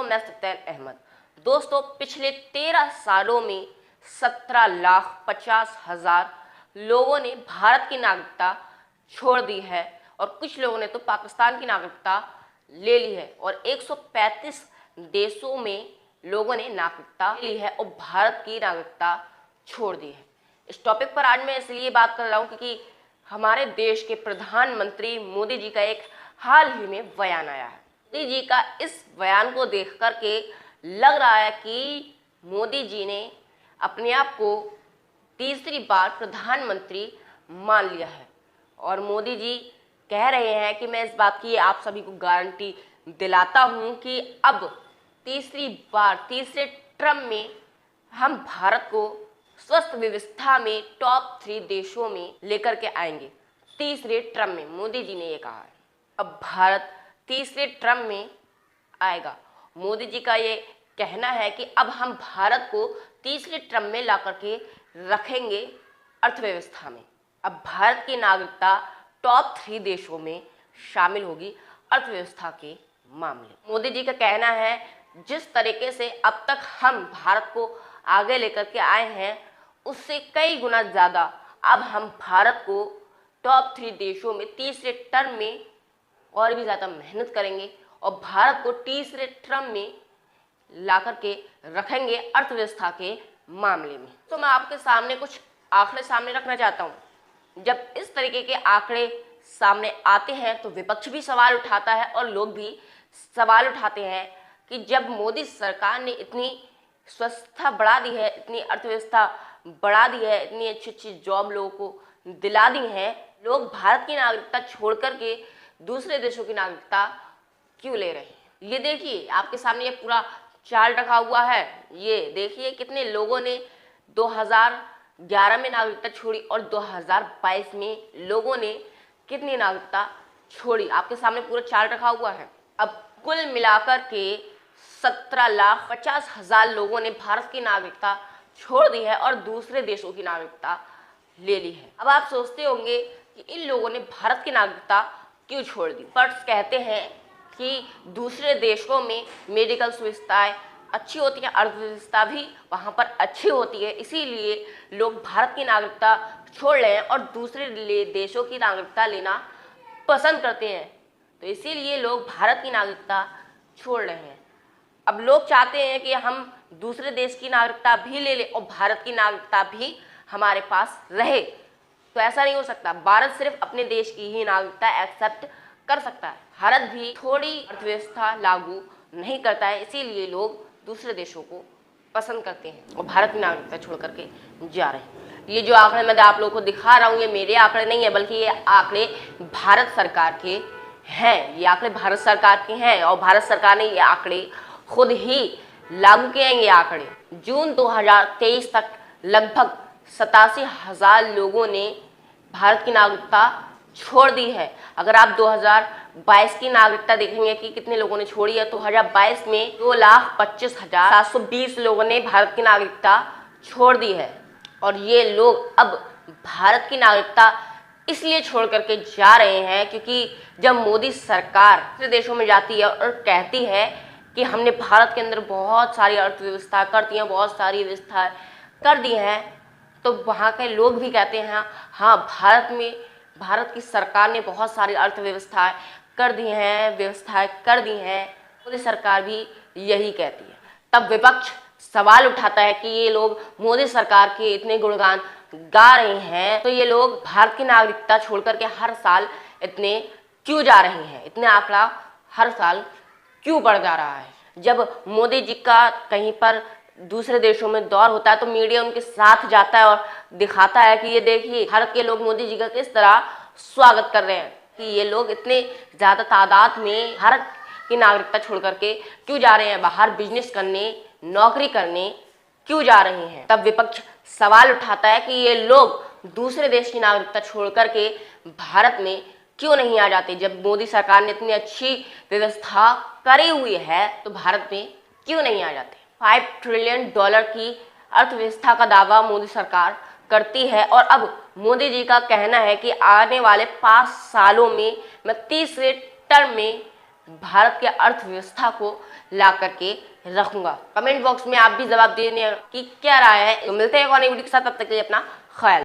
दोस्तों, मैं सत्तार अहमद। दोस्तों, पिछले 13 सालों में 17,50,000 लोगों ने भारत की नागरिकता छोड़ दी है और कुछ लोगों ने तो पाकिस्तान की नागरिकता ले ली है और 135 देशों में लोगों ने नागरिकता ली है और भारत की नागरिकता छोड़ दी है। इस टॉपिक पर आज मैं इसलिए बात कर रहा हूँ क्योंकि हमारे देश के प्रधानमंत्री मोदी जी का एक हाल ही में बयान आया है। मोदी जी का इस बयान को देख करके लग रहा है कि मोदी जी ने अपने आप को तीसरी बार प्रधानमंत्री मान लिया है और मोदी जी कह रहे हैं कि मैं इस बात की आप सभी को गारंटी दिलाता हूं कि अब तीसरी बार तीसरे टर्म में हम भारत को स्वस्थ व्यवस्था में टॉप 3 देशों में लेकर के आएंगे। तीसरे टर्म में मोदी जी ने ये कहा है। अब भारत तीसरे टर्म में आएगा। मोदी जी का ये कहना है कि अब हम भारत को तीसरे टर्म में ला करके रखेंगे अर्थव्यवस्था में। अब भारत की नागरिकता टॉप 3 देशों में शामिल होगी अर्थव्यवस्था के मामले। मोदी जी का कहना है जिस तरीके से अब तक हम भारत को आगे लेकर के आए हैं उससे कई गुना ज़्यादा अब हम भारत को टॉप 3 देशों में तीसरे टर्म में और भी ज़्यादा मेहनत करेंगे और भारत को तीसरे टर्म में ला करके रखेंगे अर्थव्यवस्था के मामले में। तो मैं आपके सामने कुछ आंकड़े सामने रखना चाहता हूँ। जब इस तरीके के आंकड़े सामने आते हैं तो विपक्ष भी सवाल उठाता है और लोग भी सवाल उठाते हैं कि जब मोदी सरकार ने इतनी स्वस्थता बढ़ा दी है, इतनी अर्थव्यवस्था बढ़ा दी है, इतनी अच्छी अच्छी जॉब लोगों को दिला दी है, लोग भारत की नागरिकता छोड़ करके दूसरे देशों की नागरिकता क्यों ले रहे हैं। ये देखिए आपके सामने ये पूरा चार्ट रखा हुआ है। ये देखिए कितने लोगों ने 2011 में नागरिकता छोड़ी और 2022 में लोगों ने कितनी नागरिकता छोड़ी। आपके सामने पूरा चार्ट रखा हुआ है। अब कुल मिलाकर के 17,50,000 लोगों ने भारत की नागरिकता छोड़ दी है और दूसरे देशों की नागरिकता ले ली है। अब आप सोचते होंगे कि इन लोगों ने भारत की नागरिकता क्यों छोड़ दी। पर कहते हैं कि दूसरे देशों में मेडिकल सुविधाएं अच्छी होती हैं, अर्थव्यवस्था भी वहाँ पर अच्छी होती है, इसीलिए लोग भारत की नागरिकता छोड़ रहे हैं और दूसरे देशों की नागरिकता लेना पसंद करते हैं। तो इसीलिए लोग भारत की नागरिकता छोड़ रहे हैं। अब लोग चाहते हैं कि हम दूसरे देश की नागरिकता भी ले लें और भारत की नागरिकता भी हमारे पास रहे। तो ऐसा नहीं हो सकता। भारत सिर्फ अपने देश की ही नागरिकता एक्सेप्ट कर सकता है। भारत भी थोड़ी अर्थव्यवस्था लागू नहीं करता है, इसीलिए लोग दूसरे देशों को पसंद करते हैं और भारत की नागरिकता छोड़ करके जा रहे हैं। ये जो आंकड़े मैं आप लोगों को दिखा रहा हूँ ये मेरे आंकड़े नहीं है, बल्कि ये आंकड़े भारत सरकार के हैं। ये आंकड़े भारत सरकार के हैं और भारत सरकार ने ये आंकड़े खुद ही लागू किए हैं। ये आंकड़े जून 2023 तक लगभग 87,000 लोगों ने भारत की नागरिकता छोड़ दी है। अगर आप 2022 की नागरिकता देखेंगे कि कितने लोगों ने छोड़ी है तो 2022 में 2,25,720 लोगों ने भारत की नागरिकता छोड़ दी है। और ये लोग अब भारत की नागरिकता इसलिए छोड़ करके जा रहे हैं क्योंकि जब मोदी सरकार दूसरे देशों में जाती है और कहती है कि हमने भारत के अंदर बहुत सारी अर्थव्यवस्था कर दी है, बहुत सारी व्यवस्था कर दी हैं, तो वहाँ के लोग भी कहते हैं हाँ भारत की सरकार ने बहुत सारी अर्थव्यवस्थाएं कर दी हैं, व्यवस्थाएं कर दी हैं। मोदी सरकार भी यही कहती है। तब विपक्ष सवाल उठाता है कि ये लोग मोदी सरकार के इतने गुणगान गा रहे हैं तो ये लोग भारत की नागरिकता छोड़ करके हर साल इतने क्यों जा रहे हैं, इतने आंकड़ा हर साल क्यों बढ़ जा रहा है। जब मोदी जी का कहीं पर दूसरे देशों में दौर होता है तो मीडिया उनके साथ जाता है और दिखाता है कि ये देखिए भारत के लोग मोदी जी का किस तरह स्वागत कर रहे हैं, कि ये लोग इतने ज़्यादा तादाद में भारत की नागरिकता छोड़ करके क्यों जा रहे हैं, बाहर बिजनेस करने, नौकरी करने क्यों जा रहे हैं। तब विपक्ष सवाल उठाता है कि ये लोग दूसरे देश की नागरिकता छोड़ करके भारत में क्यों नहीं आ जाते। जब मोदी सरकार ने इतनी अच्छी व्यवस्था करी हुई है तो भारत में क्यों नहीं आ जाते। $5 ट्रिलियन की अर्थव्यवस्था का दावा मोदी सरकार करती है और अब मोदी जी का कहना है कि आने वाले 5 सालों में मैं तीसरे टर्म में भारत के अर्थव्यवस्था को ला करके रखूंगा। कमेंट बॉक्स में आप भी जवाब देने की क्या राय है। तो मिलते हैं एक और नई वीडियो के साथ, तब तक के लिए अपना ख्याल।